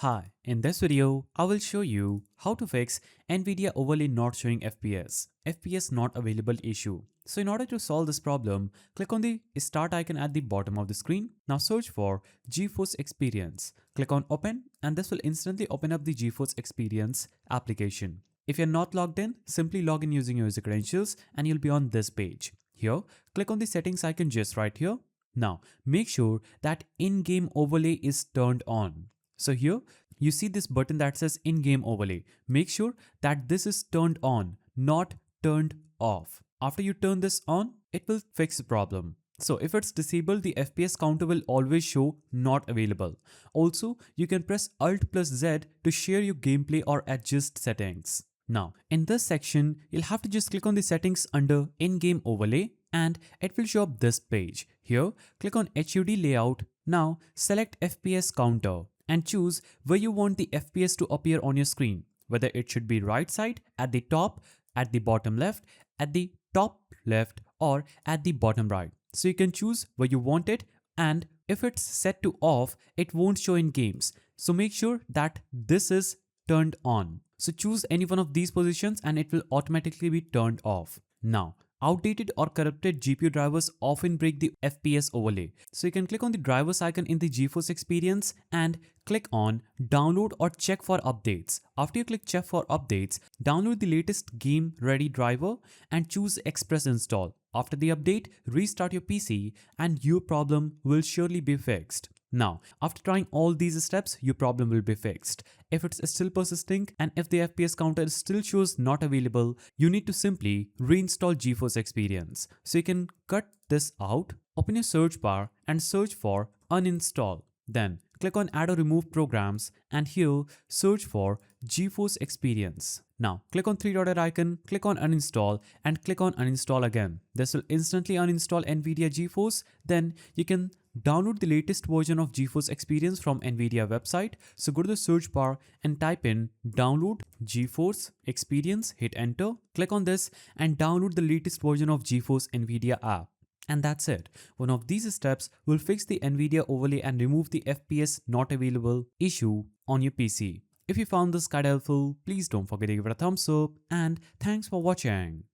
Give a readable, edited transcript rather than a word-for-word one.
Hi, in this video, I will show you how to fix Nvidia overlay not showing FPS not available issue. So in order to solve this problem, click on the start icon at the bottom of the screen. Now search for GeForce Experience. Click on open and this will instantly open up the GeForce Experience application. If you're not logged in, simply log in using your user credentials and you'll be on this page. Here, click on the settings icon just right here. Now, make sure that in-game overlay is turned on. So here you see this button that says in-game overlay. Make sure that this is turned on, not turned off. After you turn this on, it will fix the problem. So if it's disabled, the FPS counter will always show not available. Also, you can press Alt plus Z to share your gameplay or adjust settings. Now, in this section, you'll have to just click on the settings under in-game overlay and it will show up this page. Here, click on HUD layout. Now, select FPS counter and choose where you want the FPS to appear on your screen, whether it should be right side, at the top, at the bottom left, at the top left, or at the bottom right. So you can choose where you want it, and if it's set to off, it won't show in games. So make sure that this is turned on. So choose any one of these positions and it will automatically be turned off. Now, outdated or corrupted GPU drivers often break the FPS overlay. So you can click on the drivers icon in the GeForce Experience and click on download or check for updates. After you click check for updates, download the latest game ready driver and choose Express install. After the update, restart your PC and your problem will surely be fixed. Now, after trying all these steps, your problem will be fixed. If it's still persisting and if the FPS counter still shows not available, you need to simply reinstall GeForce Experience. So you can cut this out, open your search bar and search for uninstall. Then click on add or remove programs and here search for GeForce Experience. Now click on three-dotted icon, click on uninstall and click on uninstall again. This will instantly uninstall Nvidia GeForce. Then you can download the latest version of GeForce Experience from Nvidia website. So go to the search bar and type in download GeForce Experience, hit enter, click on this and download the latest version of GeForce Nvidia app. And that's it. One of these steps will fix the Nvidia overlay and remove the FPS not available issue on your PC. If you found this guide helpful, please don't forget to give it a thumbs up and thanks for watching.